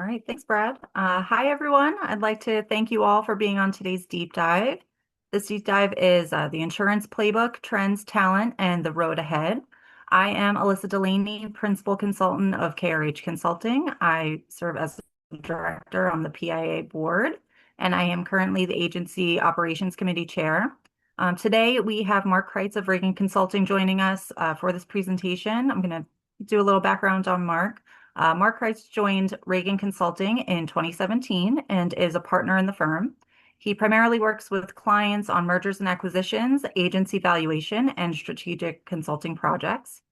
right, thanks, Brad. Hi, everyone. I'd like to thank you all for being on today's deep dive. This deep dive is the insurance playbook, trends, talent, and the road ahead. I am Alyssa Delaney, principal consultant of KRH Consulting. I serve as the director on the PIA board, and I am currently the agency operations committee chair. Today, we have Mark Kreitz of Reagan Consulting joining us for this presentation. I'm going to do a little background on Mark. Mark Kreitz joined Reagan Consulting in 2017 and is a partner in the firm. He primarily works with clients on mergers and acquisitions, agency valuation, and strategic consulting projects.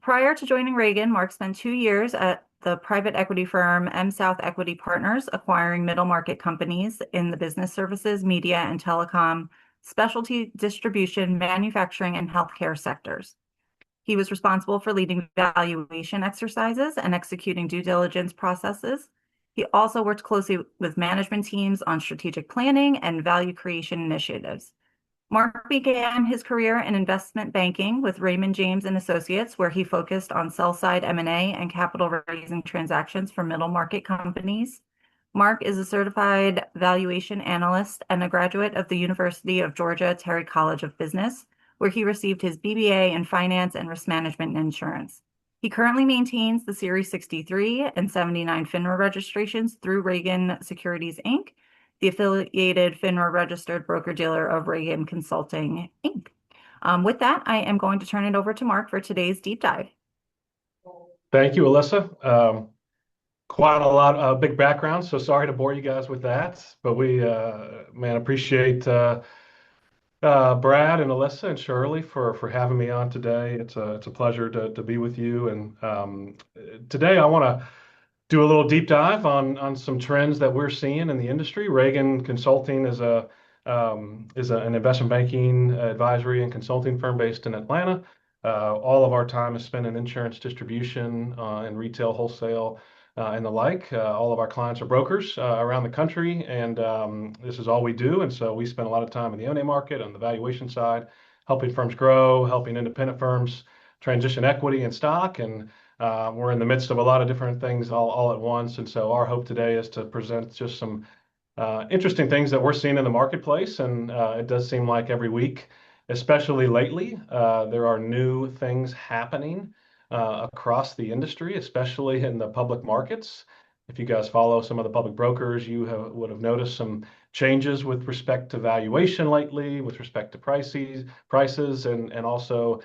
Prior to joining Reagan, Mark spent 2 years at the private equity firm M South Equity Partners, acquiring middle market companies in the business services, media, and telecom, specialty distribution, manufacturing, and healthcare sectors. He was responsible for leading valuation exercises and executing due diligence processes. He also worked closely with management teams on strategic planning and value creation initiatives. Mark began his career in investment banking with Raymond James and Associates, where he focused on sell-side M&A and capital raising transactions for middle market companies. Mark is a certified valuation analyst and a graduate of the University of Georgia Terry College of Business, where he received his BBA in finance and risk management and insurance. He currently maintains the Series 63 and 79 FINRA registrations through Reagan Securities, Inc., the affiliated FINRA registered broker-dealer of Reagan Consulting, Inc. With that, I am going to turn it over to Mark for today's deep dive. Thank you, Alyssa. Quite a lot of big background, so sorry to bore you guys with that. But man, appreciate Brad and Alyssa and Shirley for having me on today. It's a pleasure to be with you. And today I want to do a little deep dive on some trends that we're seeing in the industry. Reagan Consulting is an investment banking advisory and consulting firm based in Atlanta. All of our time is spent in insurance distribution and retail wholesale and the like. All of our clients are brokers around the country, and this is all we do. And so we spend a lot of time in the M&A market on the valuation side, helping firms grow, helping independent firms transition equity and stock. And we're in the midst of a lot of different things all at once. And so our hope today is to present just some interesting things that we're seeing in the marketplace. And it does seem like every week, especially lately, there are new things happening across the industry, especially in the public markets. If you guys follow some of the public brokers, you would have noticed some changes with respect to valuation lately, with respect to prices, and also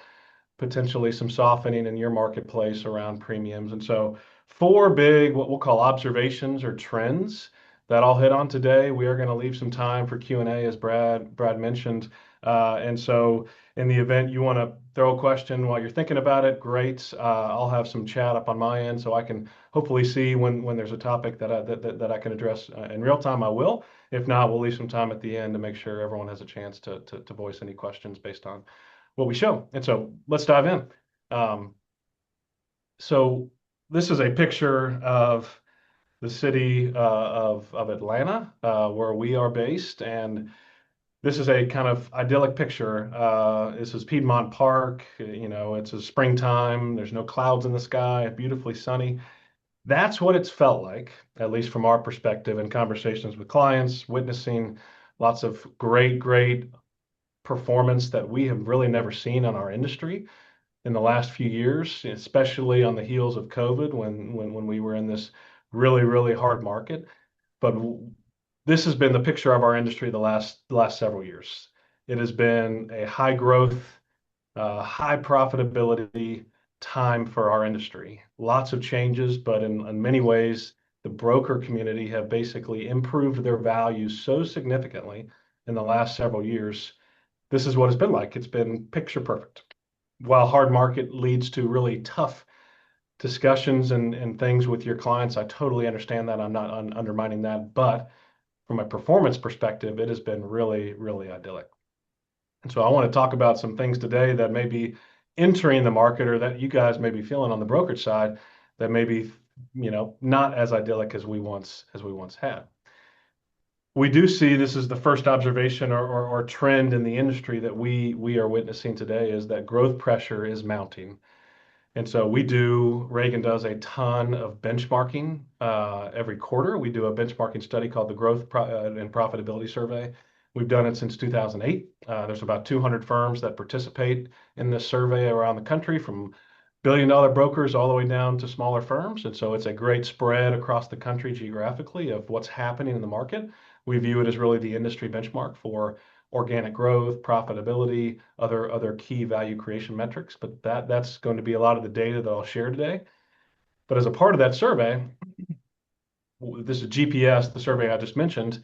potentially some softening in your marketplace around premiums. And so four big, what we'll call observations or trends that I'll hit on today. We are going to leave some time for Q&A, as Brad mentioned. And so in the event you want to throw a question while you're thinking about it, great. I'll have some chat up on my end so I can hopefully see when there's a topic that I can address in real time. I will. If not, we'll leave some time at the end to make sure everyone has a chance to voice any questions based on what we show. And so let's dive in. So this is a picture of the city of Atlanta, where we are based. And this is a kind of idyllic picture. This is Piedmont Park. You know, it's a springtime. There's no clouds in the sky, beautifully sunny. That's what it's felt like, at least from our perspective in conversations with clients, witnessing lots of great performance that we have really never seen on our industry in the last few years, especially on the heels of COVID when we were in this really hard market. But this has been the picture of our industry the last several years. It has been a high growth, high profitability time for our industry. Lots of changes, but in many ways, the broker community have basically improved their value so significantly in the last several years. This is what it's been like. It's been picture perfect. While hard market leads to really tough discussions and things with your clients, I totally understand that. I'm not undermining that. But from a performance perspective, it has been really idyllic. And so I want to talk about some things today that may be entering the market or that you guys may be feeling on the brokerage side that may be, not as idyllic as we once had. We do see this is the first observation or trend in the industry that we are witnessing today is that growth pressure is mounting. And so Reagan does a ton of benchmarking every quarter. We do a benchmarking study called the and Profitability Survey. We've done it since 2008. There's about 200 firms that participate in this survey around the country, from billion-dollar brokers all the way down to smaller firms. And so it's a great spread across the country geographically of what's happening in the market. We view it as really the industry benchmark for organic growth, profitability, other key value creation metrics. But that's going to be a lot of the data that I'll share today. But as a part of that survey, this is GPS, the survey I just mentioned,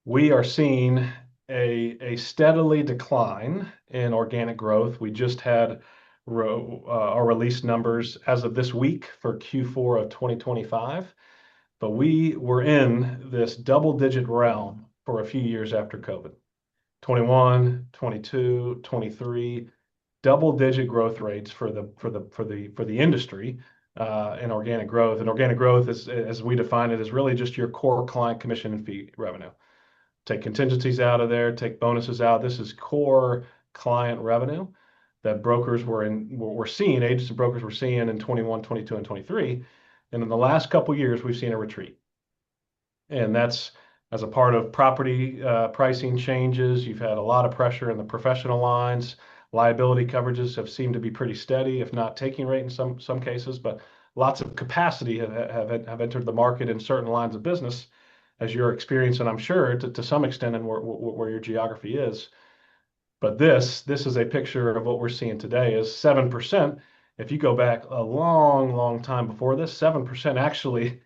we are seeing a steadily decline in organic growth. We just had our release numbers as of this week for Q4 of 2025, but we were in this double-digit realm for a few years after COVID. 21, 22, 23, double-digit growth rates for the industry in organic growth. And organic growth, as we define it, is really just your core client commission and fee revenue. Take contingencies out of there, take bonuses out. This is core client revenue that were seeing, agents and brokers were seeing in 21, 22, and 23. And in the last couple of years, we've seen a retreat. And that's as a part of property pricing changes. You've had a lot of pressure in the professional lines. Liability coverages have seemed to be pretty steady, if not taking rate in some cases, but lots of capacity have entered the market in certain lines of business, as you're experiencing, I'm sure, to some extent, and where your geography is. But this is a picture of what we're seeing today is 7%. If you go back a long, long time before this, 7% actually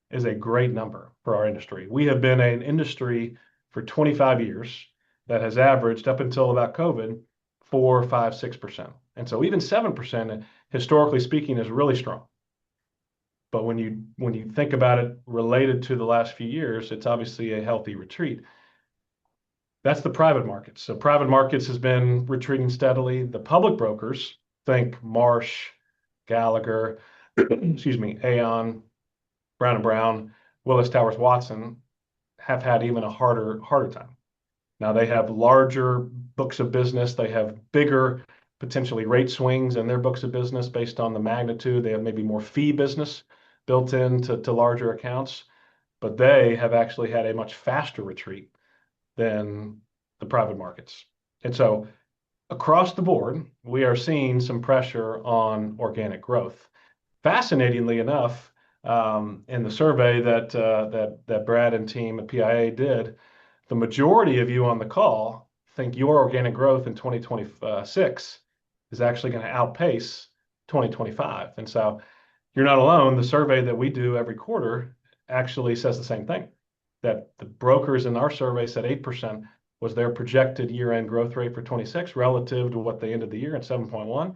is a great number for our industry. We have been an industry for 25 years that has averaged, up until about COVID, 4, 5, 6%. And so even 7%, historically speaking, is really strong. But when you think about it related to the last few years, it's obviously a healthy retreat. That's the private markets. So private markets has been retreating steadily. The public brokers, think Marsh, Gallagher, excuse me, Aon, Brown and Brown, Willis Towers Watson, have had even a harder time. Now they have larger books of business. They have bigger, potentially rate swings in their books of business based on the magnitude. They have maybe more fee business built into larger accounts, but they have actually had a much faster retreat than the private markets. And so across the board, we are seeing some pressure on organic growth. Fascinatingly enough, in the survey that Brad and team at PIA did, the majority of you on the call think your organic growth in 2026 is actually going to outpace 2025. And so you're not alone. The survey that we do every quarter actually says the same thing, that the brokers in our survey said 8% was their projected year-end growth rate for 26 relative to what they ended the year at 7.1.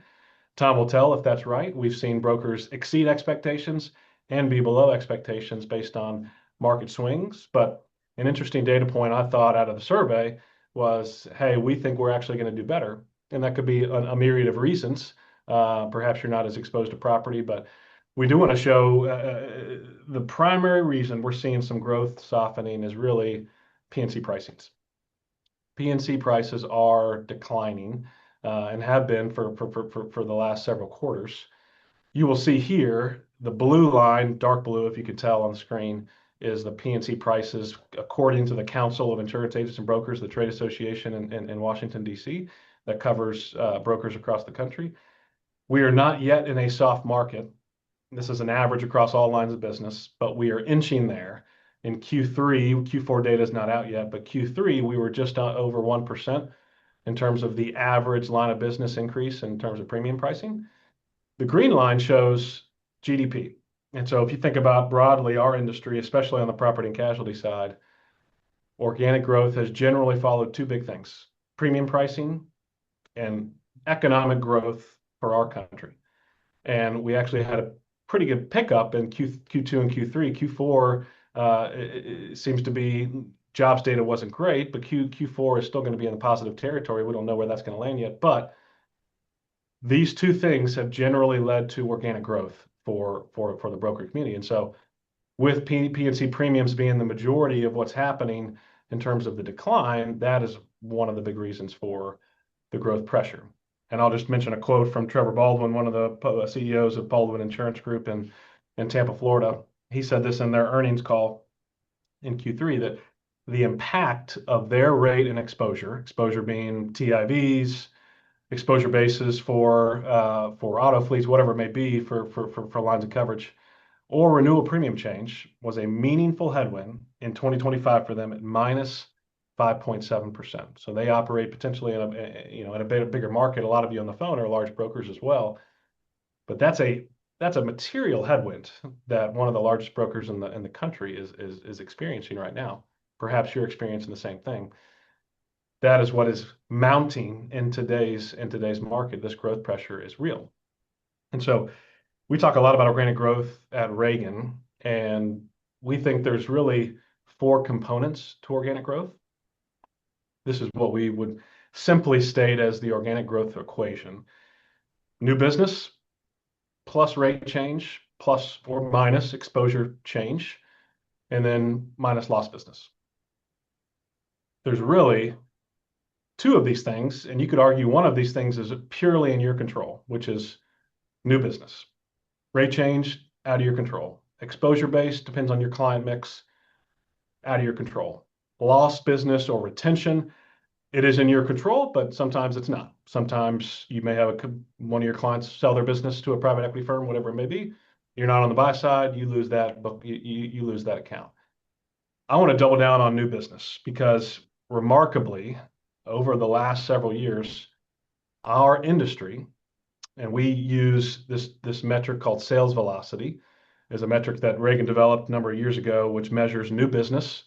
Time will tell if that's right. We've seen brokers exceed expectations and be below expectations based on market swings. But an interesting data point I thought out of the survey was, hey, we think we're actually going to do better. And that could be a myriad of reasons. Perhaps you're not as exposed to property, but we do want to show the primary reason we're seeing some growth softening is really P&C pricings. P&C prices are declining and have been for the last several quarters. You will see here the blue line, dark blue, if you can tell on the screen, is the P&C prices according to the Council of Insurance Agents and Brokers, the trade association in Washington, D.C., that covers brokers across the country. We are not yet in a soft market. This is an average across all lines of business, but we are inching there. In Q3, Q4 data is not out yet, but Q3, we were just over 1% in terms of the average line of business increase in terms of premium pricing. The green line shows GDP. And so if you think about broadly our industry, especially on the property and casualty side, organic growth has generally followed two big things: premium pricing and economic growth for our country. And we actually had a pretty good pickup in Q2 and Q3. Q4 it seems to be jobs data wasn't great, but Q4 is still going to be in the positive territory. We don't know where that's going to land yet, but these two things have generally led to organic growth for the broker community. And so with P&C premiums being the majority of what's happening in terms of the decline, that is one of the big reasons for the growth pressure. And I'll just mention a quote from Trevor Baldwin, one of the CEOs of Baldwin Insurance Group in Tampa, Florida. He said this in their earnings call in Q3 that the impact of their rate and exposure being TIVs, exposure bases for auto fleets, whatever it may be for lines of coverage, or renewal premium change was a meaningful headwind in 2025 for them at minus 5.7%. So they operate potentially in a bigger market. A lot of you on the phone are large brokers as well, but that's a material headwind that one of the largest brokers in the country is experiencing right now. Perhaps you're experiencing the same thing. That is what is mounting in today's market. This growth pressure is real. And so we talk a lot about organic growth at Reagan, and we think there's really four components to organic growth. This is what we would simply state as the organic growth equation. New business plus rate change plus or minus exposure change, and then minus lost business. There's really two of these things, and you could argue one of these things is purely in your control, which is new business. Rate change, out of your control. Exposure base depends on your client mix, out of your control. Lost business or retention, it is in your control, but sometimes it's not. Sometimes you may have one of your clients sell their business to a private equity firm, whatever it may be. You're not on the buy side, you lose that, but you lose that account. I want to double down on new business because remarkably, over the last several years, our industry, and we use this metric called sales velocity, is a metric that Reagan developed a number of years ago, which measures new business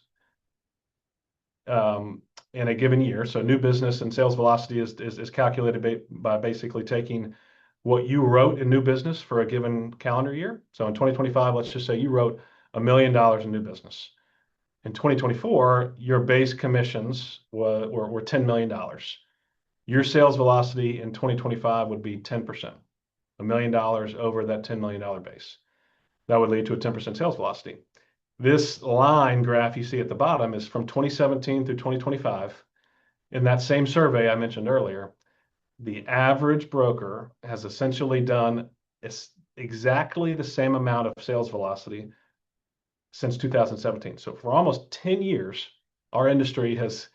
in a given year. So new business and sales velocity is calculated by basically taking what you wrote in new business for a given calendar year. So in 2025, let's just say you wrote $1 million in new business. In 2024, your base commissions were $10 million. Your sales velocity in 2025 would be 10%, $1 million over that $10 million base. That would lead to a 10% sales velocity. This line graph you see at the bottom is from 2017 through 2025. In that same survey I mentioned earlier, the average broker has essentially done exactly the same amount of sales velocity since 2017. So for almost 10 years, our industry has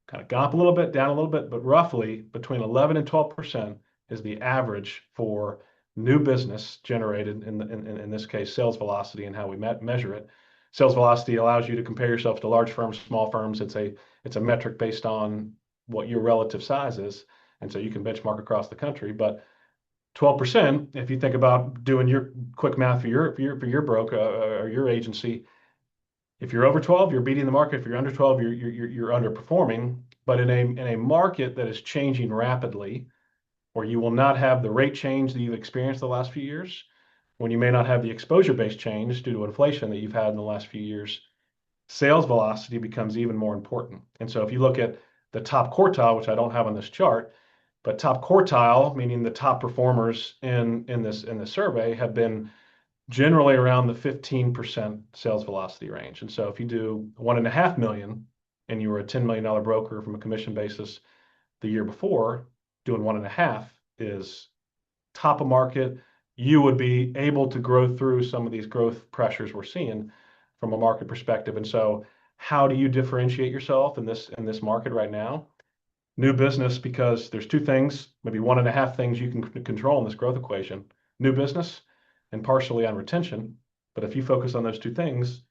kind of gone up a little bit, down a little bit, but roughly between 11 and 12% is the average for new business generated in this case, sales velocity and how we measure it. Sales velocity allows you to compare yourself to large firms, small firms. It's a metric based on what your relative size is. And so you can benchmark across the country. But 12%, if you think about doing your quick math for your broker or your agency, if you're over 12, you're beating the market. If you're under 12, you're underperforming. But in a market that is changing rapidly, where you will not have the rate change that you've experienced the last few years, when you may not have the exposure-based change due to inflation that you've had in the last few years, sales velocity becomes even more important. And so if you look at the top quartile, which I don't have on this chart, but top quartile, meaning the top performers in this survey, have been generally around the 15% sales velocity range. And so if you do 1.5 million and you were a $10 million broker from a commission basis the year before, doing 1.5 is top of market. You would be able to grow through some of these growth pressures we're seeing from a market perspective. And so how do you differentiate yourself in this market right now? New business, because there's two things, maybe 1.5 things you can control in this growth equation: new business and partially on retention. But if you focus on those two things,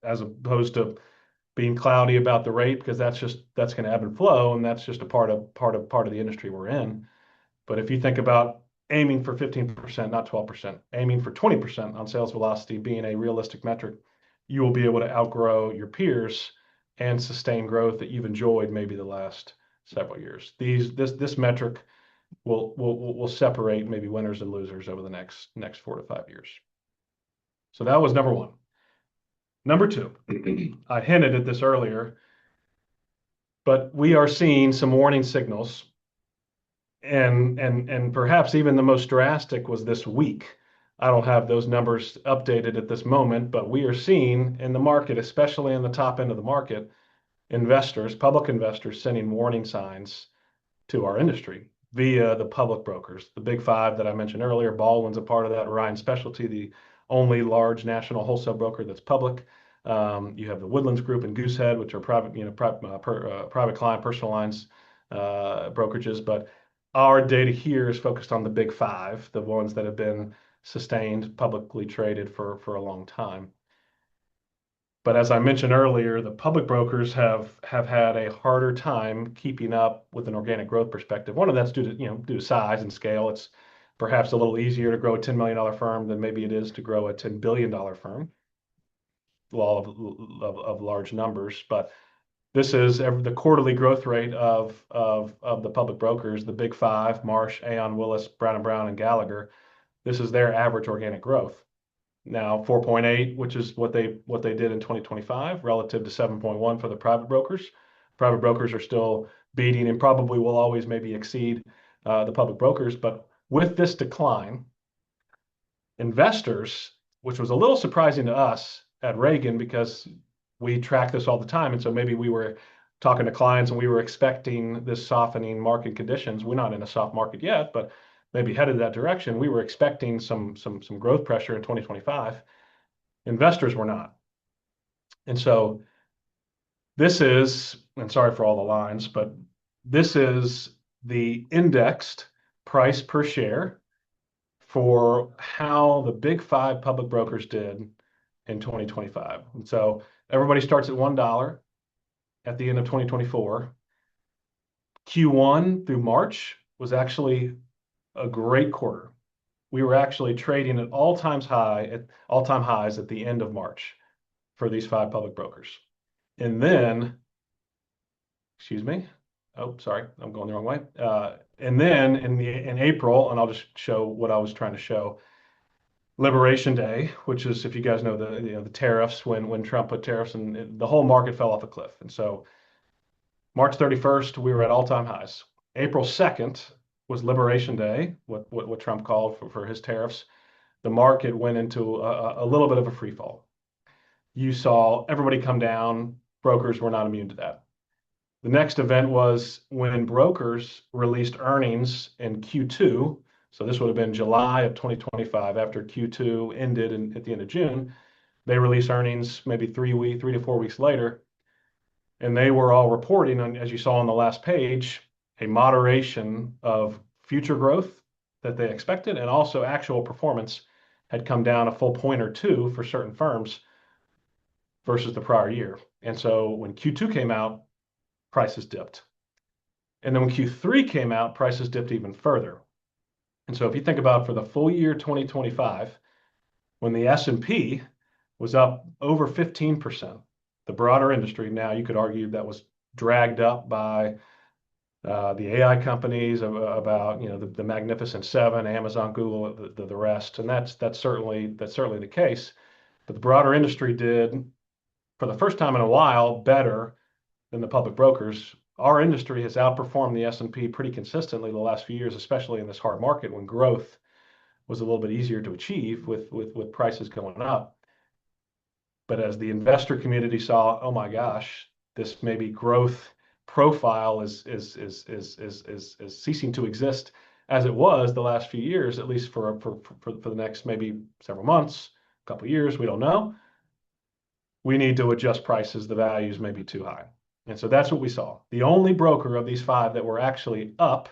as opposed to being cloudy about the rate, because that's going to ebb and flow, and that's just a part of the industry we're in. But if you think about aiming for 15%, not 12%, aiming for 20% on sales velocity being a realistic metric, you will be able to outgrow your peers and sustain growth that you've enjoyed maybe the last several years. This metric will separate maybe winners and losers over the next 4 to 5 years. So that was number one. Number two, I hinted at this earlier, but we are seeing some warning signals, and perhaps even the most drastic was this week. I don't have those numbers updated at this moment, but we are seeing in the market, especially in the top end of the market, investors, public investors, sending warning signs to our industry via the public brokers, the big five that I mentioned earlier. Baldwin's a part of that. Ryan Specialty, the only large national wholesale broker that's public. You have the Woodlands Group and Goosehead, which are private, private client personal lines brokerages. But our data here is focused on the big five, the ones that have been sustained, publicly traded for a long time. But as I mentioned earlier, the public brokers have had a harder time keeping up with an organic growth perspective. One of that's due to size and scale. It's perhaps a little easier to grow a $10 million firm than maybe it is to grow a $10 billion firm. Law of large numbers, but this is the quarterly growth rate of the public brokers, the big five: Marsh, Aon, Willis, Brown and Brown, and Gallagher. This is their average organic growth. Now 4.8, which is what they did in 2025, relative to 7.1 for the private brokers. Private brokers are still beating and probably will always maybe exceed the public brokers. But with this decline, investors, which was a little surprising to us at Reagan because we track this all the time, and so maybe we were talking to clients and we were expecting this softening market conditions. We're not in a soft market yet, but maybe headed that direction. We were expecting some growth pressure in 2025. Investors were not. And so this is, and sorry for all the lines, but this is the indexed price per share for how the big five public brokers did in 2025. And so everybody starts at $1 at the end of 2024. Q1 through March was actually a great quarter. We were actually trading at all-time highs at the end of March for these five public brokers. And then, excuse me. Oh, sorry, I'm going the wrong way. And then in April, and I'll just show what I was trying to show. Liberation Day, which is, if you guys know the tariffs, when Trump put tariffs, and the whole market fell off a cliff. And so March 31st, we were at all-time highs. April 2nd was Liberation Day, what Trump called for his tariffs. The market went into a little bit of a free fall. You saw everybody come down. Brokers were not immune to that. The next event was when brokers released earnings in Q2. So this would have been July of 2025, after Q2 ended at the end of June. They released earnings maybe 3 to 4 weeks later, and they were all reporting on, as you saw on the last page, a moderation of future growth that they expected, and also actual performance had come down a full point or two for certain firms versus the prior year. And so when Q2 came out, prices dipped. And then when Q3 came out, prices dipped even further. And so if you think about for the full year 2025, when the S&P was up over 15%, the broader industry, now you could argue that was dragged up by the AI companies, about the Magnificent Seven, Amazon, Google, the rest, and that's certainly the case. But the broader industry did, for the first time in a while, better than the public brokers. Our industry has outperformed the S&P pretty consistently the last few years, especially in this hard market when growth was a little bit easier to achieve with prices going up. But as the investor community saw, oh my gosh, this maybe growth profile is ceasing to exist as it was the last few years, at least for the next maybe several months, a couple of years, we don't know. We need to adjust prices. The values may be too high. And so that's what we saw. The only broker of these five that were actually up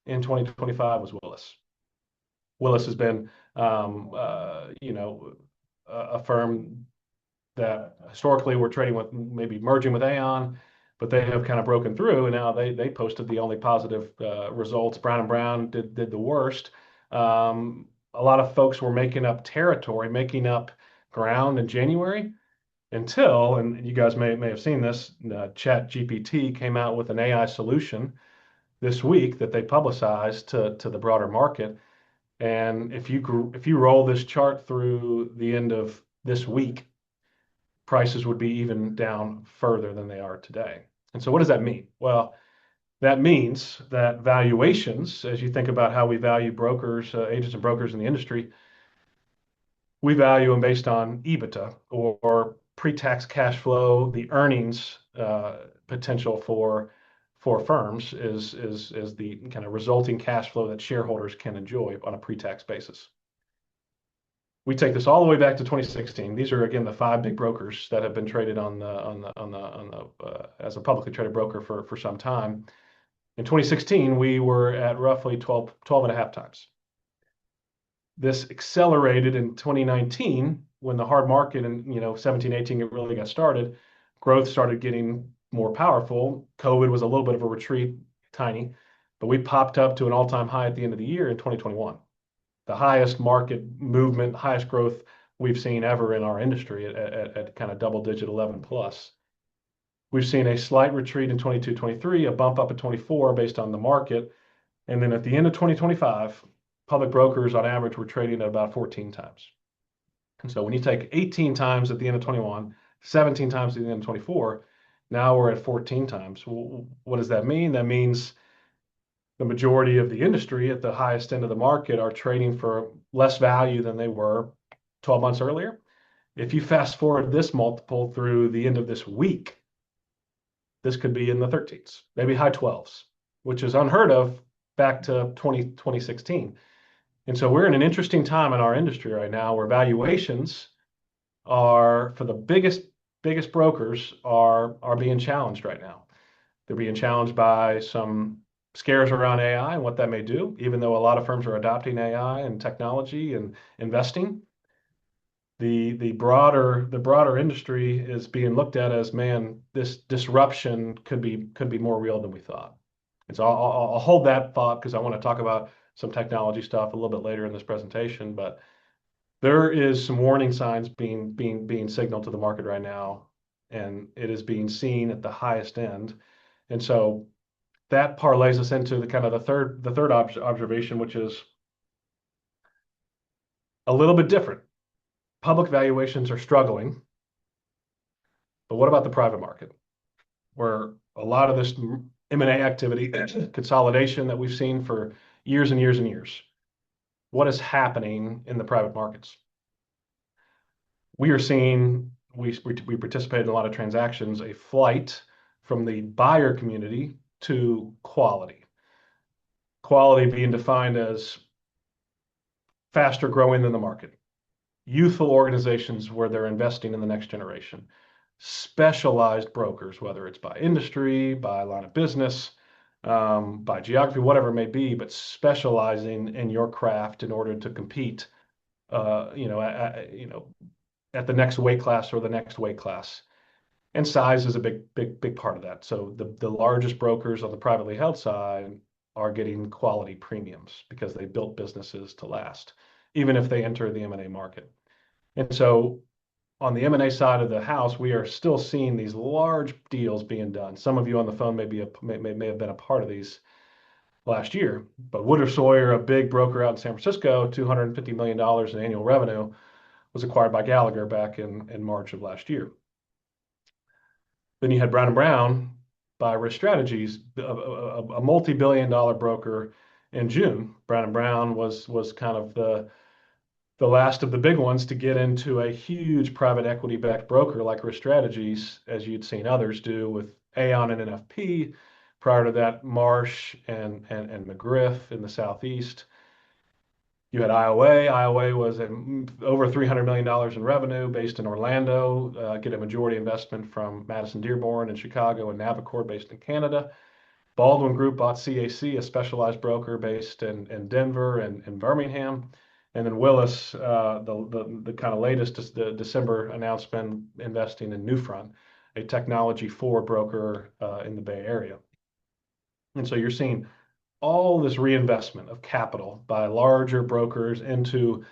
in 2025 was Willis. Willis has been, a firm that historically were trading with, maybe merging with Aon, but they have kind of broken through, and now they posted the only positive results. Brown and Brown did the worst. A lot of folks were making up territory, making up ground in January, until, and you guys may have seen this, Chat GPT came out with an AI solution this week that they publicized to the broader market. And if you roll this chart through the end of this week, prices would be even down further than they are today. And so what does that mean? Well, that means that valuations, as you think about how we value brokers, agents and brokers in the industry, we value them based on EBITDA, or pre-tax cash flow, the earnings potential for firms is the kind of resulting cash flow that shareholders can enjoy on a pre-tax basis. We take this all the way back to 2016. These are again the five big brokers that have been traded as a publicly traded broker for some time. In 2016, we were at roughly 12 and a half times. This accelerated in 2019 when the hard market and 17, 18 it really got started. Growth started getting more powerful. COVID was a little bit of a retreat, tiny, but we popped up to an all-time high at the end of the year in 2021. The highest market movement, highest growth we've seen ever in our industry at kind of double digit 11 plus. We've seen a slight retreat in 22, 23, a bump up at 24 based on the market. And then at the end of 2025, public brokers on average were trading at about 14 times. And so when you take 18 times at the end of 21, 17 times at the end of 24, now we're at 14 times. What does that mean? That means the majority of the industry at the highest end of the market are trading for less value than they were 12 months earlier. If you fast forward this multiple through the end of this week, this could be in the 13s, maybe high 12s, which is unheard of back to 2016. And so we're in an interesting time in our industry right now where valuations are for the biggest brokers are being challenged right now. They're being challenged by some scares around AI and what that may do, even though a lot of firms are adopting AI and technology and investing. The broader industry is being looked at as, man, this disruption could be more real than we thought. And so I'll hold that thought because I want to talk about some technology stuff a little bit later in this presentation. But there is some warning signs being signaled to the market right now, and it is being seen at the highest end. And so that parlays us into the kind of the third observation, which is a little bit different. Public valuations are struggling, but what about the private market, where a lot of this M&A activity, consolidation that we've seen for years and years and years? What is happening in the private markets? We are seeing, we participated in a lot of transactions, a flight from the buyer community to quality. Quality being defined as faster growing than the market. Youthful organizations where they're investing in the next generation. Specialized brokers, whether it's by industry, by line of business, by geography, whatever it may be, but specializing in your craft in order to compete, at the next weight class or the next weight class. And size is a big part of that. So the largest brokers on the privately held side are getting quality premiums because they built businesses to last, even if they enter the M&A market. And so on the M&A side of the house, we are still seeing these large deals being done. Some of you on the phone may have been a part of these last year, but Woodruff Sawyer, a big broker out in San Francisco, $250 million in annual revenue, was acquired by Gallagher back in March of last year. Then you had Brown & Brown by Risk Strategies, a multi-billion-dollar broker in June. Brown & Brown was kind of the last of the big ones to get into a huge private equity-backed broker like Risk Strategies, as you'd seen others do with Aon and NFP. Prior to that, Marsh and McGriff in the Southeast. You had IOA. IOA was over $300 million in revenue based in Orlando, get a majority investment from Madison Dearborn in Chicago and Navicore based in Canada. Baldwin Group bought CAC, a specialized broker based in Denver and Birmingham. And then Willis, the kind of latest, the December announcement, investing in Newfront, a technology forward broker in the Bay Area. And so you're seeing all this reinvestment of capital by larger brokers into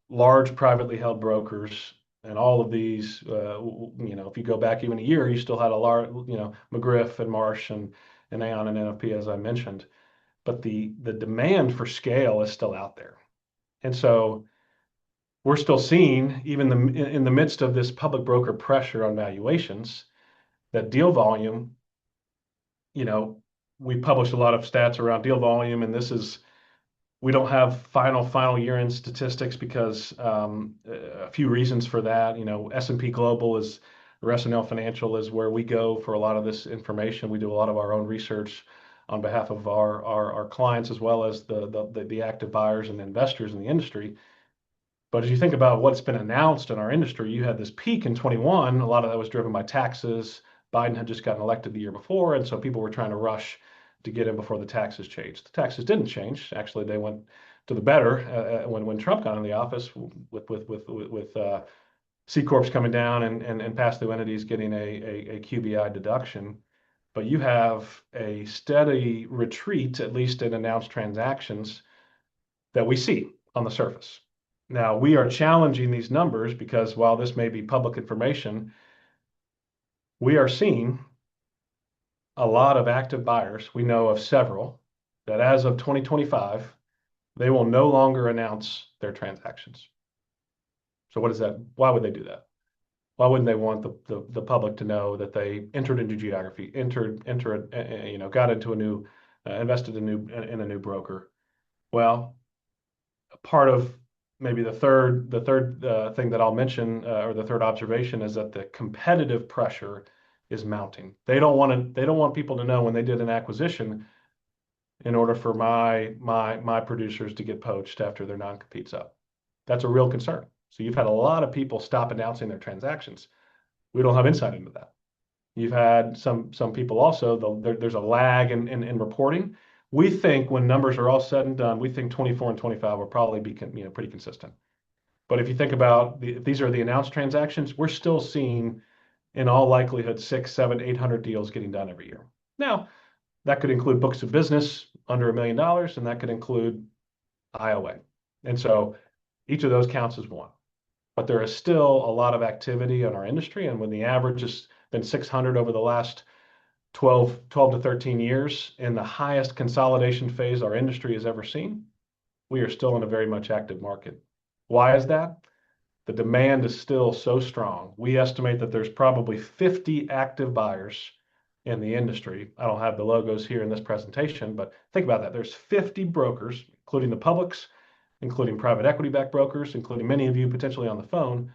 large privately held brokers. And all of these, if you go back even a year, you still had a large, McGriff and Marsh and Aon and NFP, as I mentioned. But the demand for scale is still out there. And so we're still seeing, even in the midst of this public broker pressure on valuations, that deal volume, we published a lot of stats around deal volume, and we don't have final year-end statistics because a few reasons for that. S&P Global is S&L Financial is where we go for a lot of this information. We do a lot of our own research on behalf of our clients as well as the active buyers and investors in the industry. But as you think about what's been announced in our industry, you had this peak in 21. A lot of that was driven by taxes. Biden had just gotten elected the year before, and so people were trying to rush to get in before the taxes changed. The taxes didn't change. Actually, they went to the better when Trump got in the office with C corps coming down and pass through entities getting a QBI deduction. But you have a steady retreat, at least in announced transactions, that we see on the surface. Now, we are challenging these numbers because while this may be public information, we are seeing a lot of active buyers. We know of several that as of 2025, they will no longer announce their transactions. So what is that? Why would they do that? Why wouldn't they want the public to know that they entered into geography, got into a new, invested in a new broker? Well, part of maybe the third thing that I'll mention or the third observation is that the competitive pressure is mounting. They don't want people to know when they did an acquisition in order for my producers to get poached after their non-compete's up. That's a real concern. So you've had a lot of people stop announcing their transactions. We don't have insight into that. You've had some people also, there's a lag in reporting. We think when numbers are all said and done, we think 24 and 25 will probably be pretty consistent. But if you think about these are the announced transactions, we're still seeing in all likelihood 6, 7, 800 deals getting done every year. Now, that could include books of business under $1 million, and that could include IOA. And so each of those counts as one. But there is still a lot of activity in our industry. And when the average has been 600 over the last 12 to 13 years in the highest consolidation phase our industry has ever seen, we are still in a very much active market. Why is that? The demand is still so strong. We estimate that there's probably 50 active buyers in the industry. I don't have the logos here in this presentation, but think about that. There's 50 brokers, including the publics, including private equity-backed brokers, including many of you potentially on the phone,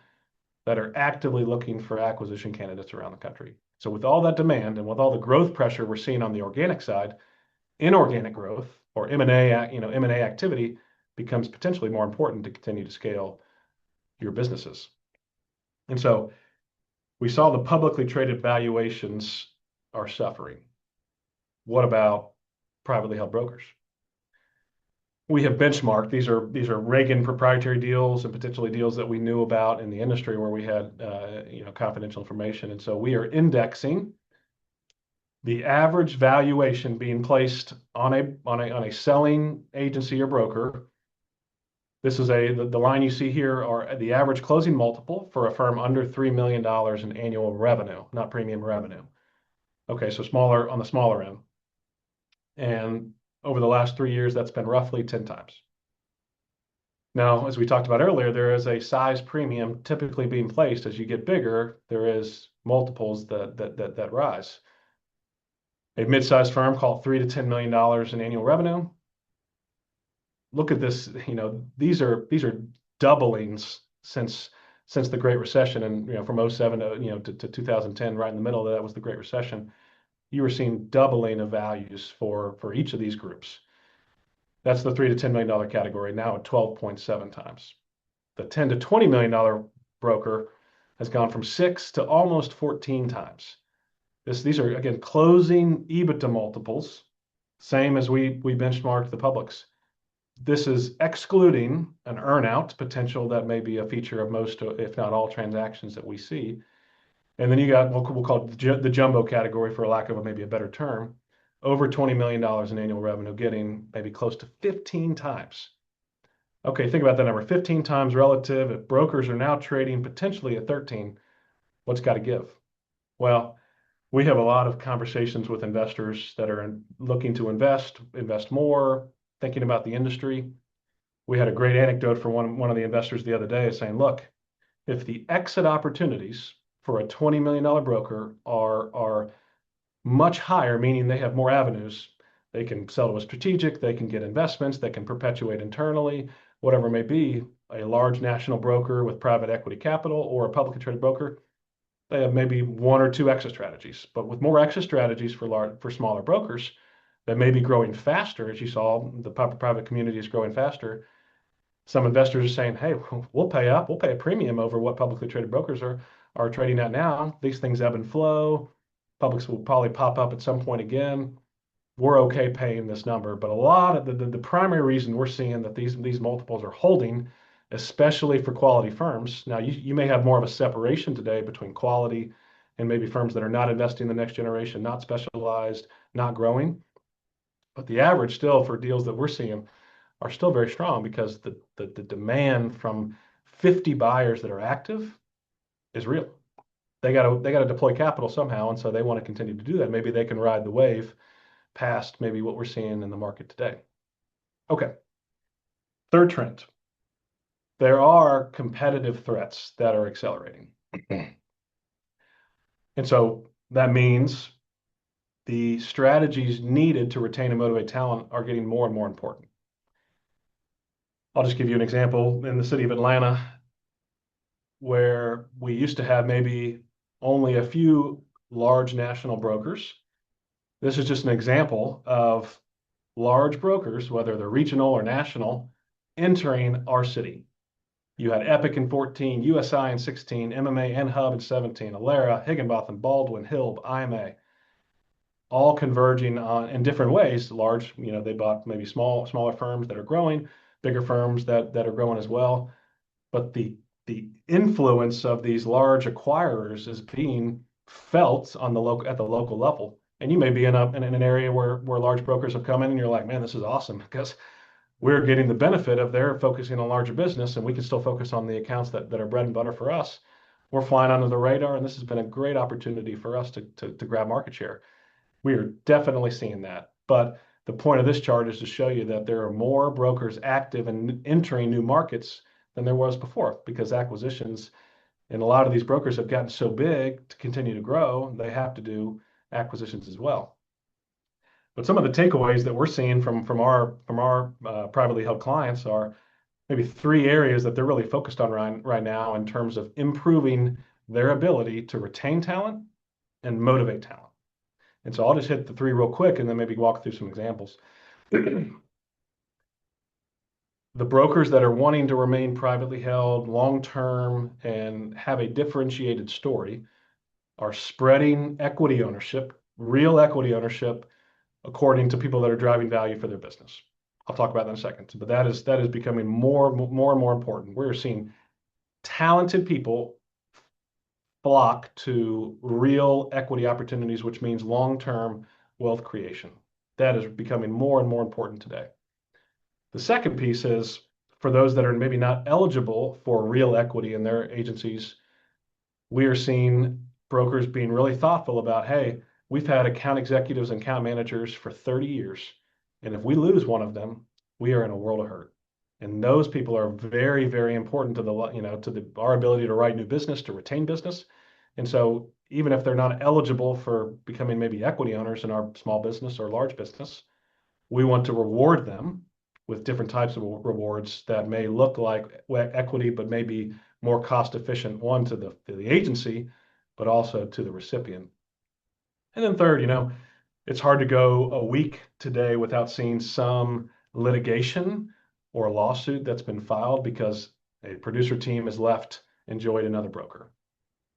that are actively looking for acquisition candidates around the country. So with all that demand and with all the growth pressure we're seeing on the organic side, inorganic growth or M&A activity becomes potentially more important to continue to scale your businesses. And so we saw the publicly traded valuations are suffering. What about privately held brokers? We have benchmarked. These are Reagan proprietary deals and potentially deals that we knew about in the industry where we had confidential information. And so we are indexing the average valuation being placed on a selling agency or broker. This is the line you see here are the average closing multiple for a firm under $3 million in annual revenue, not premium revenue. Okay, so smaller on the smaller end. And over the last 3 years, that's been roughly 10 times. Now, as we talked about earlier, there is a size premium typically being placed as you get bigger. There is multiples that rise. A mid-sized firm called $3 to $10 million in annual revenue. Look at this. These are doublings since the Great Recession, and from 07 to 2010, right in the middle of that was the Great Recession. You were seeing doubling of values for each of these groups. That's the $3 to $10 million category, now at 12.7 times. The $10 to $20 million broker has gone from 6 to almost 14 times. These are, again, closing EBITDA multiples, same as we benchmarked the publics. This is excluding an earnout potential that may be a feature of most, if not all, transactions that we see. And then you got what we'll call the jumbo category, for lack of maybe a better term, over $20 million in annual revenue, getting maybe close to 15 times. Okay, think about that number, 15 times relative. If brokers are now trading potentially at 13, what's got to give? Well, we have a lot of conversations with investors that are looking to invest more, thinking about the industry. We had a great anecdote from one of the investors the other day saying, look, if the exit opportunities for a $20 million broker are much higher, meaning they have more avenues. They can sell to a strategic, they can get investments, they can perpetuate internally, whatever it may be, a large national broker with private equity capital or a publicly traded broker. They have maybe one or two exit strategies, but with more exit strategies for smaller brokers that may be growing faster, as you saw, the private community is growing faster. Some investors are saying, "Hey, we'll pay up. We'll pay a premium over what publicly traded brokers are trading at now. These things ebb and flow. Publics will probably pop up at some point again. We're okay paying this number." But a lot of the primary reason we're seeing that these multiples are holding, especially for quality firms. Now, you may have more of a separation today between quality and maybe firms that are not investing in the next generation, not specialized, not growing. But the average still for deals that we're seeing are still very strong because the demand from 50 buyers that are active is real. They got to deploy capital somehow, and so they want to continue to do that. Maybe they can ride the wave past maybe what we're seeing in the market today. Okay, third trend. There are competitive threats that are accelerating. And so that means the strategies needed to retain and motivate talent are getting more and more important. I'll just give you an example in the city of Atlanta, where we used to have maybe only a few large national brokers. This is just an example of large brokers, whether they're regional or national, entering our city. You had Epic in 14, USI in 16, MMA and Hub in 17, Alera, Higginbotham, Baldwin, Hill, IMA, all converging on in different ways. Large, they bought maybe smaller firms that are growing, bigger firms that are growing as well. But the influence of these large acquirers is being felt on the local at the local level. And you may be in an area where large brokers have come in and you're like, man, this is awesome because we're getting the benefit of their focusing on larger business and we can still focus on the accounts that are bread and butter for us. We're flying under the radar, and this has been a great opportunity for us to grab market share. We are definitely seeing that. But the point of this chart is to show you that there are more brokers active and entering new markets than there was before because acquisitions and a lot of these brokers have gotten so big to continue to grow, they have to do acquisitions as well. But some of the takeaways that we're seeing from our privately held clients are maybe three areas that they're really focused on right now in terms of improving their ability to retain talent and motivate talent. And so I'll just hit the three real quick and then maybe walk through some examples. The brokers that are wanting to remain privately held long term and have a differentiated story are spreading equity ownership, real equity ownership, according to people that are driving value for their business. I'll talk about that in a second, but that is becoming more and more important. We're seeing talented people flock to real equity opportunities, which means long-term wealth creation. That is becoming more and more important today. The second piece is for those that are maybe not eligible for real equity in their agencies, we are seeing brokers being really thoughtful about, hey, we've had account executives and account managers for 30 years. And if we lose one of them, we are in a world of hurt. And those people are very, very important to our ability to write new business, to retain business. And so even if they're not eligible for becoming maybe equity owners in our small business or large business, we want to reward them with different types of rewards that may look like equity, but maybe more cost efficient, one to the agency, but also to the recipient. And then third, it's hard to go a week today without seeing some litigation or a lawsuit that's been filed because a producer team has left and joined another broker.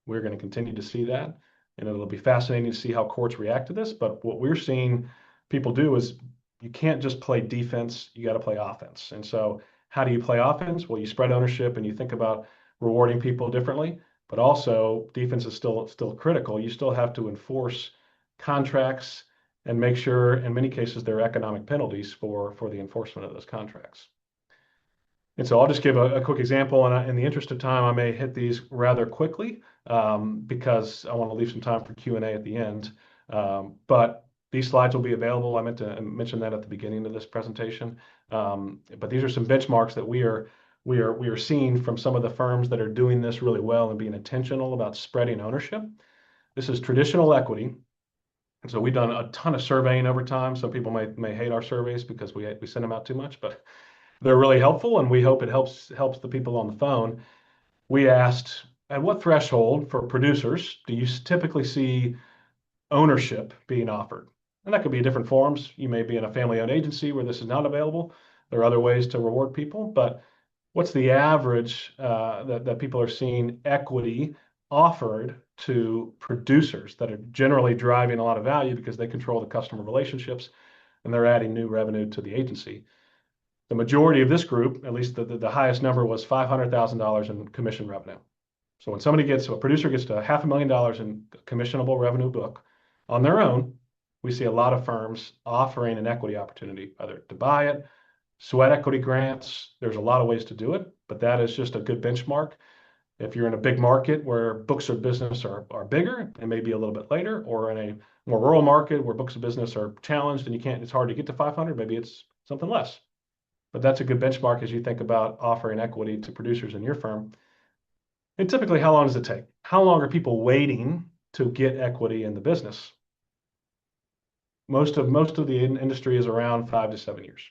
We're going to continue to see that, and it'll be fascinating to see how courts react to this. But what we're seeing people do is you can't just play defense, you got to play offense. And so how do you play offense? Well, you spread ownership and you think about rewarding people differently, but also defense is still critical. You still have to enforce contracts and make sure in many cases there are economic penalties for the enforcement of those contracts. And so I'll just give a quick example, and in the interest of time, I may hit these rather quickly because I want to leave some time for Q&A at the end. But these slides will be available. I meant to mention that at the beginning of this presentation. But these are some benchmarks that we are seeing from some of the firms that are doing this really well and being intentional about spreading ownership. This is traditional equity. And so we've done a ton of surveying over time. Some people may hate our surveys because we send them out too much, but they're really helpful, and we hope it helps the people on the phone. We asked at what threshold for producers do you typically see ownership being offered? And that could be in different forms. You may be in a family-owned agency where this is not available. There are other ways to reward people, but what's the average that people are seeing equity offered to producers that are generally driving a lot of value because they control the customer relationships and they're adding new revenue to the agency? The majority of this group, at least the highest number, was $500,000 in commission revenue. So when a producer gets to $500,000 in commissionable revenue book on their own, we see a lot of firms offering an equity opportunity, either to buy it, sweat equity grants. There's a lot of ways to do it, but that is just a good benchmark. If you're in a big market where books of business are bigger and maybe a little bit later, or in a more rural market where books of business are challenged and it's hard to get to 500, maybe it's something less. But that's a good benchmark as you think about offering equity to producers in your firm. And typically, how long does it take? How long are people waiting to get equity in the business? Most of the industry is around 5 to 7 years.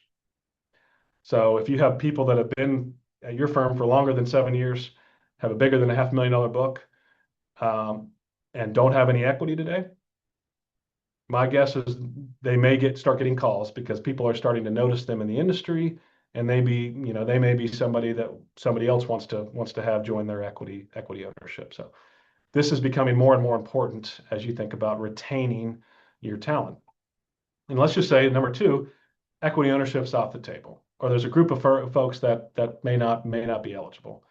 So if you have people that have been at your firm for longer than 7 years, have a bigger than a $500,000 book, um, and don't have any equity today, my guess is they may start getting calls because people are starting to notice them in the industry, and they may be somebody that somebody else wants to have join their equity ownership. So this is becoming more and more important as you think about retaining your talent. And let's just say number two, equity ownership's off the table, or there's a group of folks that may not be eligible.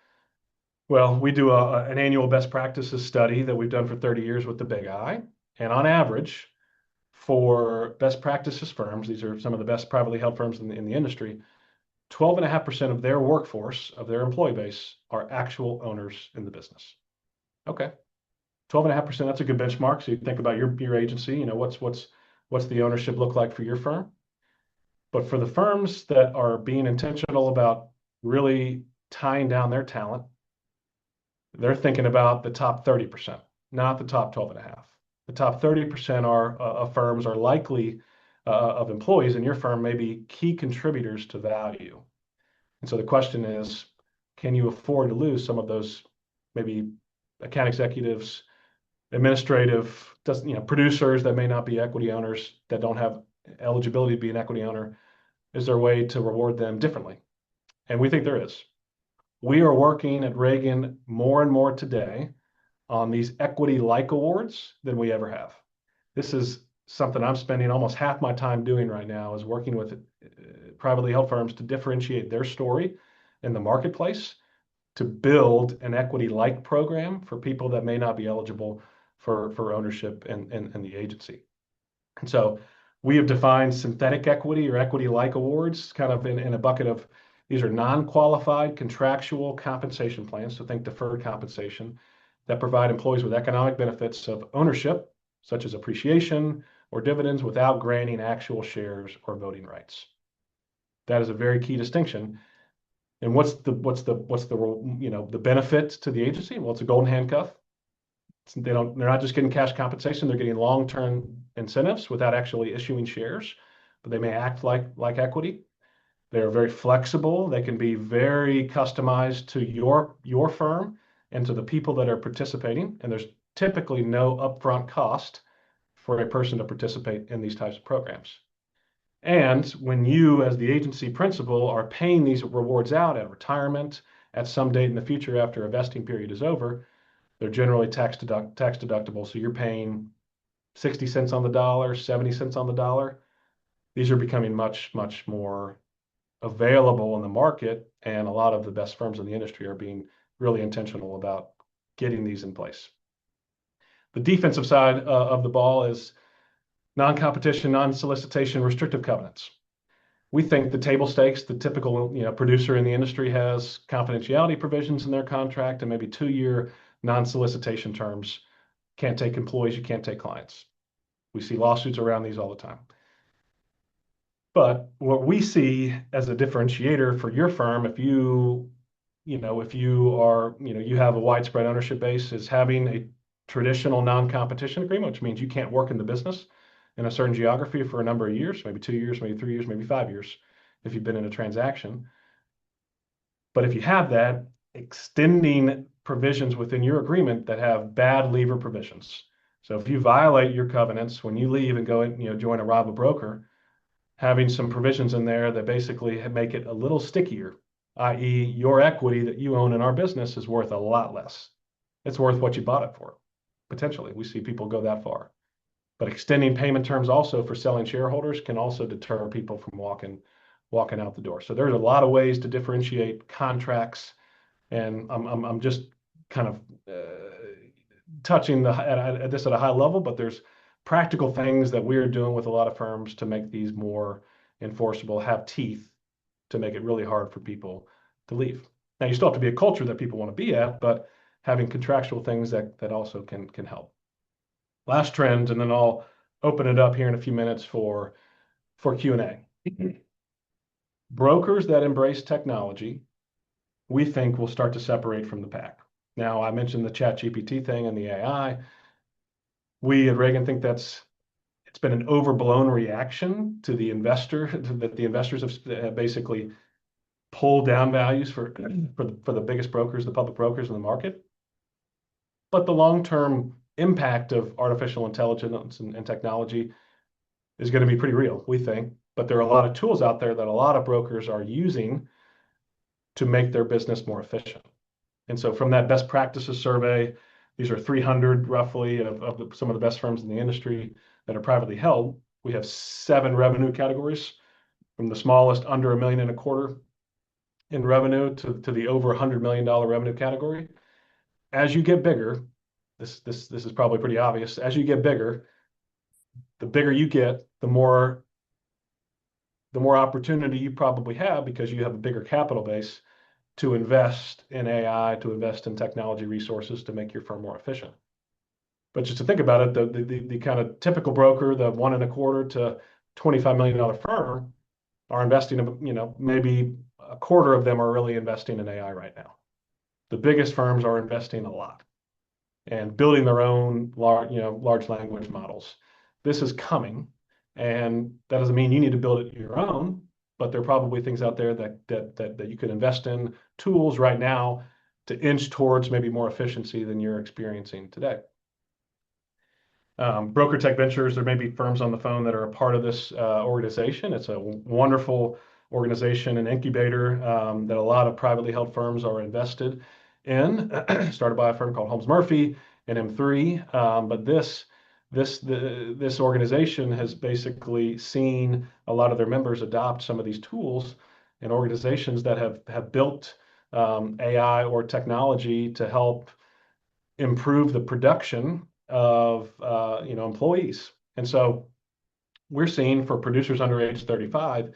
Well, we do an annual best practices study that we've done for 30 years with the Big I, and on average, for best practices firms, these are some of the best privately held firms in the industry, 12.5% of their workforce, of their employee base, are actual owners in the business. Okay. 12.5%, that's a good benchmark. So you think about your agency, what's the ownership look like for your firm? But for the firms that are being intentional about really tying down their talent, they're thinking about the top 30%, not the top 12 and a half. The top 30% of firms are likely of employees in your firm may be key contributors to value. And so the question is, can you afford to lose some of those maybe account executives, administrative, producers that may not be equity owners, that don't have eligibility to be an equity owner? Is there a way to reward them differently? And we think there is. We are working at Reagan more and more today on these equity-like awards than we ever have. This is something I'm spending almost half my time doing right now, is working with privately held firms to differentiate their story in the marketplace, to build an equity-like program for people that may not be eligible for ownership in the agency. And so we have defined synthetic equity or equity-like awards kind of in a bucket of, these are non-qualified contractual compensation plans, so think deferred compensation, that provide employees with economic benefits of ownership, such as appreciation or dividends, without granting actual shares or voting rights. That is a very key distinction. And what's the benefit to the agency? Well, it's a golden handcuff. They're not just getting cash compensation, they're getting long-term incentives without actually issuing shares, but they may act like equity. They're very flexible. They can be very customized to your firm and to the people that are participating. And there's typically no upfront cost for a person to participate in these types of programs. And when you, as the agency principal, are paying these rewards out at retirement, at some date in the future after a vesting period is over, they're generally tax deductible. So you're paying 60 cents on the dollar, 70 cents on the dollar. These are becoming much, much more available in the market, and a lot of the best firms in the industry are being really intentional about getting these in place. The defensive side of the ball is non-competition, non-solicitation, restrictive covenants. We think the table stakes, the typical producer in the industry has confidentiality provisions in their contract and maybe 2-year non-solicitation terms. Can't take employees, you can't take clients. We see lawsuits around these all the time. But what we see as a differentiator for your firm, if you have a widespread ownership base, is having a traditional non-competition agreement, which means you can't work in the business in a certain geography for a number of years, maybe 2 years, maybe 3 years, maybe 5 years, if you've been in a transaction. But if you have that, extending provisions within your agreement that have bad leaver provisions. So if you violate your covenants when you leave and go and join a rival broker, having some provisions in there that basically make it a little stickier, i.e., your equity that you own in our business is worth a lot less. It's worth what you bought it for. Potentially, we see people go that far. But extending payment terms also for selling shareholders can also deter people from walking out the door. So there's a lot of ways to differentiate contracts, and I'm just kind of touching this at a high level, but there's practical things that we're doing with a lot of firms to make these more enforceable, have teeth to make it really hard for people to leave. Now, you still have to be a culture that people want to be at, but having contractual things that also can help. Last trend, and then I'll open it up here in a few minutes for Q&A. Brokers that embrace technology, we think will start to separate from the pack. Now, I mentioned the Chat GPT thing and the AI. We at Reagan think it's been an overblown reaction to the investor that the investors have basically pulled down values for the biggest brokers, the public brokers in the market. But the long-term impact of artificial intelligence and technology is going to be pretty real, we think. But there are a lot of tools out there that a lot of brokers are using to make their business more efficient. And so from that best practices survey, these are 300 roughly of some of the best firms in the industry that are privately held. We have 7 revenue categories, from the smallest under $1.25 million in revenue to the over $100 million revenue category. As you get bigger, this is probably pretty obvious. As you get bigger, the bigger you get, the more opportunity you probably have because you have a bigger capital base to invest in AI, to invest in technology resources to make your firm more efficient. But just to think about it, the kind of typical broker, the $1.25 to $25 million firm, are investing, maybe a quarter of them are really investing in AI right now. The biggest firms are investing a lot and building their own large language models. This is coming, and that doesn't mean you need to build it your own, but there are probably things out there that you could invest in, tools right now to inch towards maybe more efficiency than you're experiencing today. Broker Tech Ventures, there may be firms on the phone that are a part of this organization. It's a wonderful organization and incubator that a lot of privately held firms are invested in, started by a firm called Holmes Murphy and M3. But this organization has basically seen a lot of their members adopt some of these tools, and organizations that have built AI or technology to help improve the production of employees. And so we're seeing, for producers under age 35,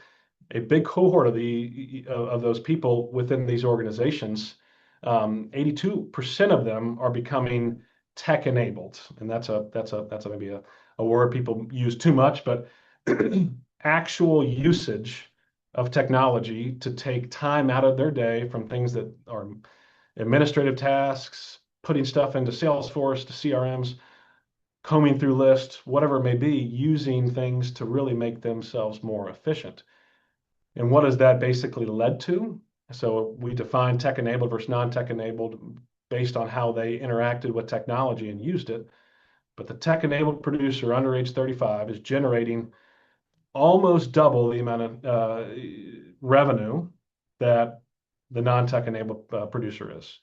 a big cohort of those people within these organizations. 82% of them are becoming tech enabled, and that's maybe a word people use too much, but actual usage of technology to take time out of their day from things that are administrative tasks, putting stuff into Salesforce to CRMs, combing through lists, whatever it may be, using things to really make themselves more efficient. And what has that basically led to? So we define tech enabled versus non-tech enabled based on how they interacted with technology and used it. But the tech enabled producer under age 35 is generating almost double the amount of revenue that the non-tech enabled producer is.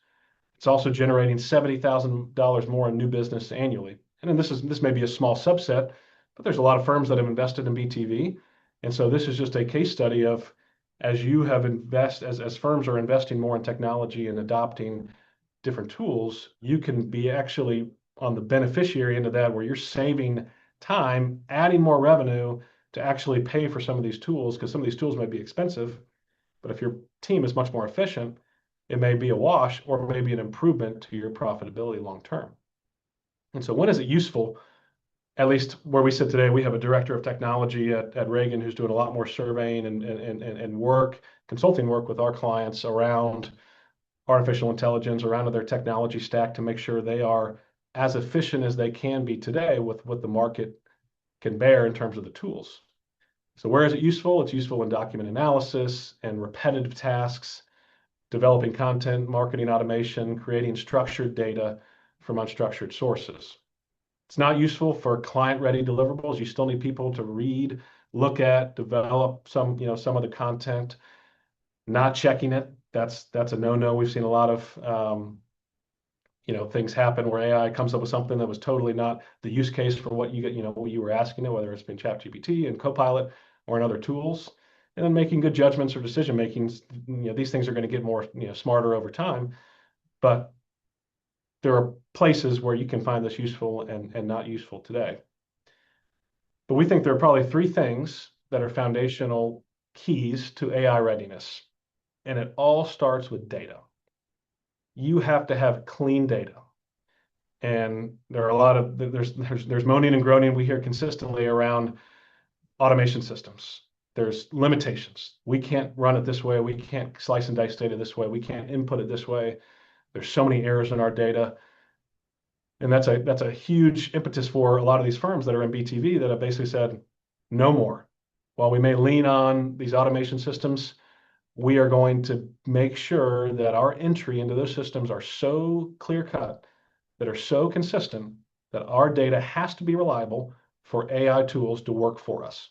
It's also generating $70,000 more in new business annually. And then this may be a small subset, but there's a lot of firms that have invested in BTV. And so this is just a case study of, as you have as firms are investing more in technology and adopting different tools, you can be actually on the beneficiary end of that, where you're saving time, adding more revenue to actually pay for some of these tools, because some of these tools might be expensive. But if your team is much more efficient, it may be a wash or maybe an improvement to your profitability long term. And so when is it useful? At least where we sit today, we have a director of technology at Reagan who's doing a lot more surveying and consulting work with our clients around artificial intelligence, around their technology stack, to make sure they are as efficient as they can be today with what the market can bear in terms of the tools. So where is it useful? It's useful in document analysis and repetitive tasks. developing content, marketing automation, creating structured data from unstructured sources. It's not useful for client-ready deliverables. You still need people to read, look at, develop some of the content. Not checking it, that's a no-no. We've seen a lot of things happen where AI comes up with something that was totally not the use case for what what you were asking it, whether it's been ChatGPT and Copilot or in other tools, and then making good judgments or decision making. These things are going to get more smarter over time, but there are places where you can find this useful and not useful today. But we think there are probably three things that are foundational keys to AI readiness, and it all starts with data. You have to have clean data. And there are a lot of there's moaning and groaning we hear consistently around automation systems. There's limitations. We can't run it this way. We can't slice and dice data this way. We can't input it this way. There's so many errors in our data. And that's a huge impetus for a lot of these firms that are in BTV that have basically said, no more. While we may lean on these automation systems, we are going to make sure that our entry into those systems are so clear cut, that are so consistent, that our data has to be reliable for AI tools to work for us.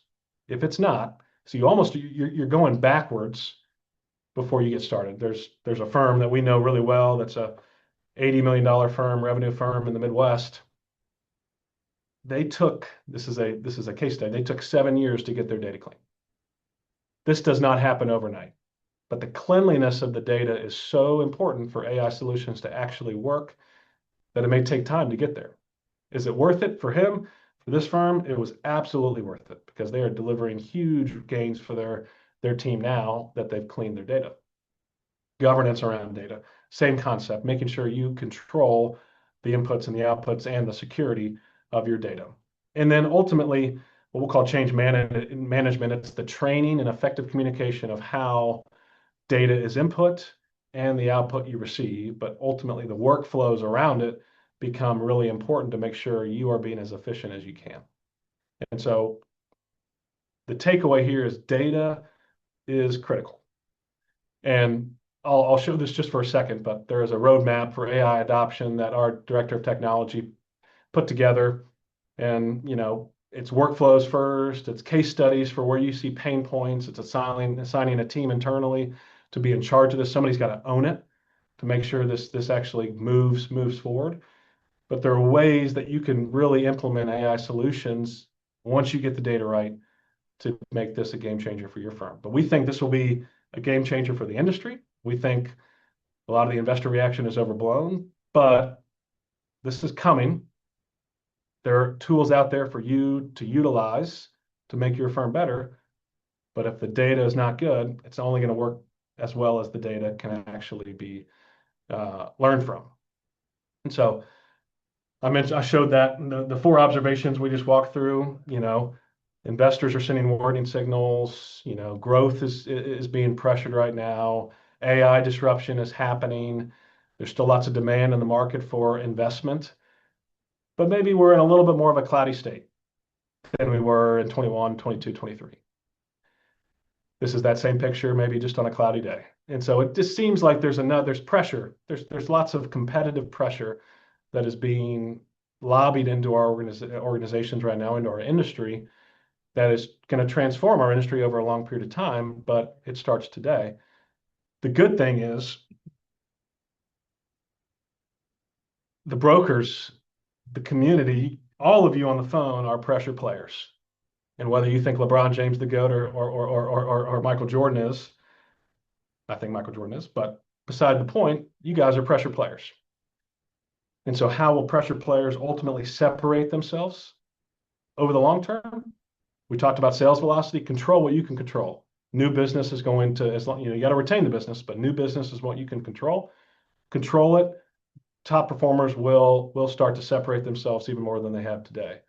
If it's not, so you're going backwards before you get started. There's a firm that we know really well that's a $80 million firm, revenue firm in the Midwest. This is a case study. They took 7 years to get their data clean. This does not happen overnight, but the cleanliness of the data is so important for AI solutions to actually work that it may take time to get there. Is it worth it for him? For this firm, it was absolutely worth it because they are delivering huge gains for their team now that they've cleaned their data. Governance around data, same concept, making sure you control the inputs and the outputs and the security of your data. And then ultimately, what we'll call change management, it's the training and effective communication of how data is input and the output you receive, but ultimately the workflows around it become really important to make sure you are being as efficient as you can. And so the takeaway here is data is critical. And I'll show this just for a second, but there is a roadmap for AI adoption that our director of technology put together. And, it's workflows first, it's case studies for where you see pain points, it's assigning a team internally to be in charge of this. Somebody's got to own it to make sure this actually moves forward. But there are ways that you can really implement AI solutions once you get the data right to make this a game changer for your firm. But we think this will be a game changer for the industry. We think a lot of the investor reaction is overblown, but this is coming. There are tools out there for you to utilize to make your firm better. But if the data is not good, it's only going to work as well as the data can actually be learned from. And so I showed that the four observations we just walked through. Investors are sending warning signals. Growth is being pressured right now. AI disruption is happening. There's still lots of demand in the market for investment, but maybe we're in a little bit more of a cloudy state than we were in 21, 22, 23. This is that same picture, maybe just on a cloudy day. And so it just seems like there's pressure. There's lots of competitive pressure that is being lobbied into our organizations right now, into our industry, that is going to transform our industry over a long period of time, but it starts today. The good thing is the brokers, the community, all of you on the phone are pressure players. And whether you think LeBron James the GOAT or Michael Jordan is, I think Michael Jordan is, but beside the point, you guys are pressure players. And so how will pressure players ultimately separate themselves over the long term? We talked about sales velocity. Control what you can control. New business is going to, as long, you got to retain the business, but new business is what you can control. Control it. Top performers will start to separate themselves even more than they have today.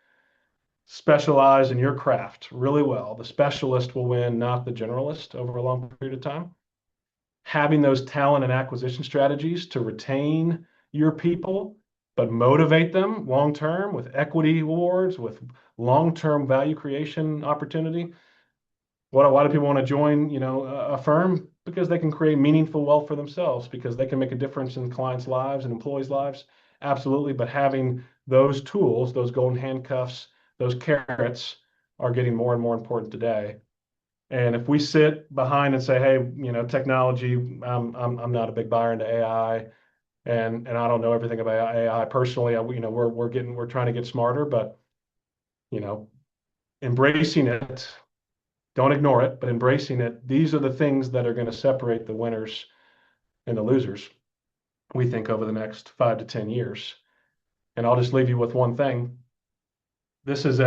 Specialize in your craft really well. The specialist will win, not the generalist, over a long period of time. Having those talent and acquisition strategies to retain your people, but motivate them long term with equity awards, with long-term value creation opportunity. Why do people want to join, a firm? Because they can create meaningful wealth for themselves, because they can make a difference in clients' lives and employees' lives. Absolutely. But having those tools, those golden handcuffs, those carrots are getting more and more important today. And if we sit behind and say, hey, technology, I'm not a big buyer into AI, and I don't know everything about AI personally. We're trying to get smarter, but you know, embracing it, don't ignore it, but embracing it. These are the things that are going to separate the winners and the losers, we think, over the next 5 to 10 years. And I'll just leave you with one thing. This is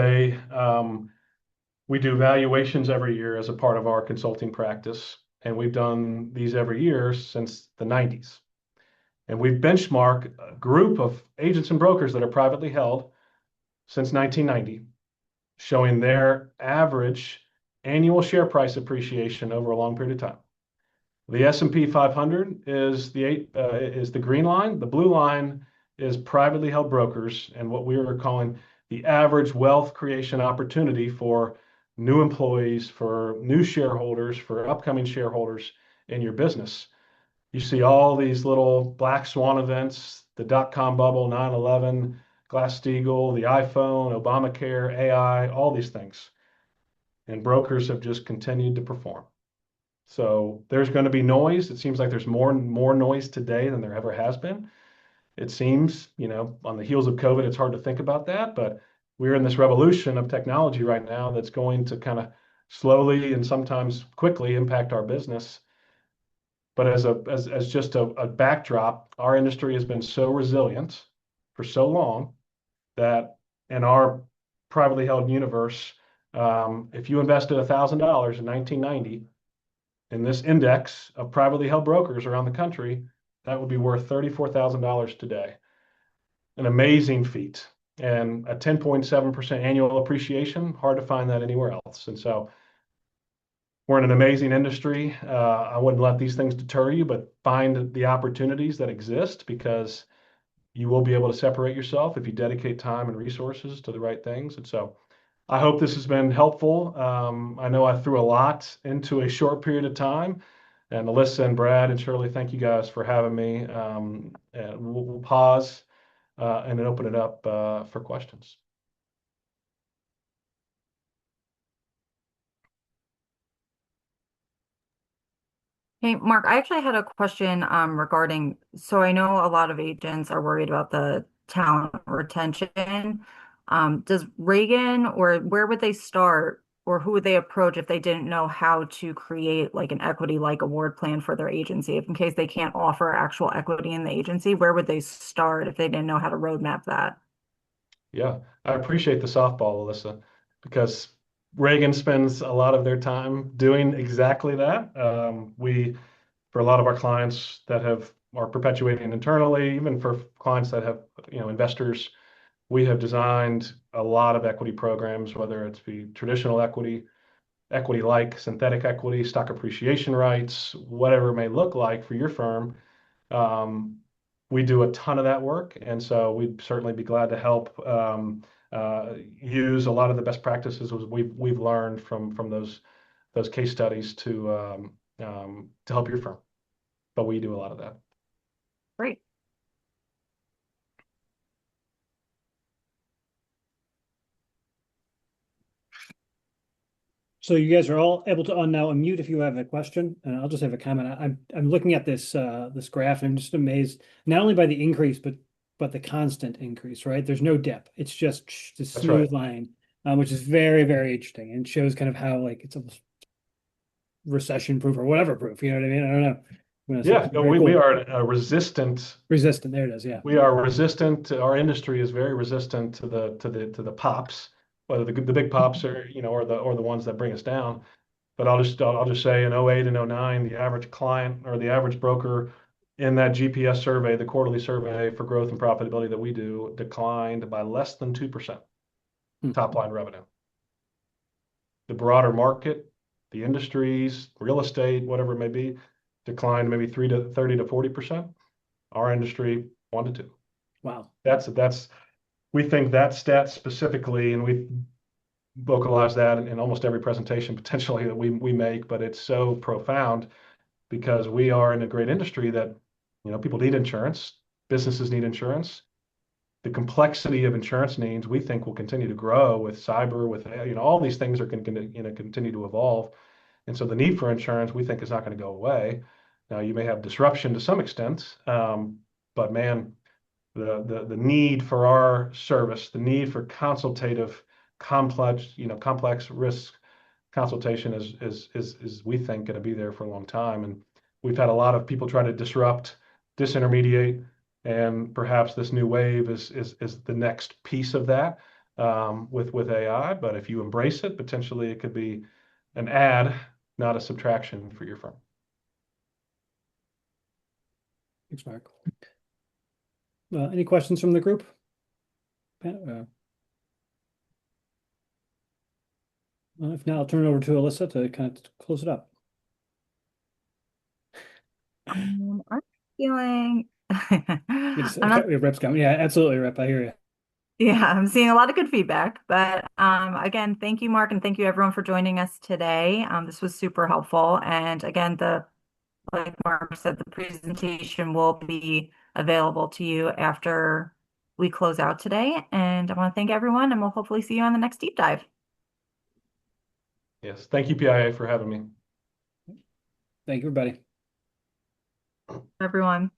we do valuations every year as a part of our consulting practice, and we've done these every year since the 90s. And we've benchmarked a group of agents and brokers that are privately held since 1990, showing their average annual share price appreciation over a long period of time. The S&P 500 is the green line. The blue line is privately held brokers, and what we are calling the average wealth creation opportunity for new employees, for new shareholders, for upcoming shareholders in your business. You see all these little black swan events, the dot-com bubble, 9/11, Glass-Steagall, the iPhone, Obamacare, AI, all these things. And brokers have just continued to perform. So there's going to be noise. It seems like there's more and more noise today than there ever has been. It seems, on the heels of COVID, it's hard to think about that, but we're in this revolution of technology right now that's going to kind of slowly and sometimes quickly impact our business. But as just a backdrop, our industry has been so resilient for so long that in our privately held universe, if you invested $1,000 in 1990 in this index of privately held brokers around the country, that would be worth $34,000 today. An amazing feat, and a 10.7% annual appreciation. Hard to find that anywhere else. And so we're in an amazing industry. I wouldn't let these things deter you, but find the opportunities that exist, because you will be able to separate yourself if you dedicate time and resources to the right things. And so I hope this has been helpful. I know I threw a lot into a short period of time. And Alyssa and Brad and Shirley, thank you guys for having me. And we'll pause and then open it up for questions. Hey, Mark, I actually had a question regarding, so I know a lot of agents are worried about the talent retention. Does Reagan, or where would they start, or who would they approach if they didn't know how to create like an equity-like award plan for their agency? If in case they can't offer actual equity in the agency, where would they start if they didn't know how to roadmap that? Yeah, I appreciate the softball, Alyssa, because Reagan spends a lot of their time doing exactly that. For a lot of our clients that are perpetuating internally, even for clients that have, investors, we have designed a lot of equity programs, whether it's be traditional equity, equity like synthetic equity, stock appreciation rights, whatever it may look like for your firm. Um, we do a ton of that work, and so we'd certainly be glad to help use a lot of the best practices we've learned from those case studies to help your firm. But we do a lot of that. Great. So you guys are all able to now unmute if you have a question, and I'll just have a comment. I'm looking at this graph, and I'm just amazed not only by the increase, but the constant increase. Right? There's no dip. It's just the That's right. smooth line, which is very, very interesting, and shows kind of how like it's almost recession proof or whatever proof. You know what I mean? I don't know. So Yeah, it's no, very we cool. are a resistant. Resistant. There it is. Yeah. We are resistant. Our industry is very resistant to the pops, whether the big pops are, or the ones that bring us down. But I'll just say in '08 and '09, the average client or the average broker in that GPS survey, the quarterly survey for growth and profitability that we do, declined by less than 2% Hmm. top line revenue. The broader market, the industries, real estate, whatever it may be, declined maybe 30 to 40%. Our industry 1 to 2. Wow. That's we think that stat specifically, and we vocalize that in almost every presentation potentially that we make, but it's so profound because we are in a great industry that, people need insurance, businesses need insurance. The complexity of insurance needs, we think, will continue to grow with cyber, with, all these things are going to, continue to evolve. And so the need for insurance, we think, is not going to go away. Now, you may have disruption to some extent, but man, the need for our service, the need for consultative, complex risk consultation is we think going to be there for a long time. And we've had a lot of people try to disrupt, disintermediate, and perhaps this new wave is the next piece of that with AI. But if you embrace it, potentially it could be an add, not a subtraction for your firm. Thanks, Mark. Any questions from the group? If not, I'll turn it over to Alyssa to kind of close it up. I'm feeling, It's, I'm not, Rep's coming. Yeah, absolutely, Rep. I hear you. yeah, I'm seeing a lot of good feedback, but again, thank you, Mark, and thank you everyone for joining us today. This was super helpful. And again, like Mark said, the presentation will be available to you after we close out today. And I want to thank everyone, and we'll hopefully see you on the next deep dive. Yes. Thank you, PIA, for having me. Thank you, everybody. Everyone.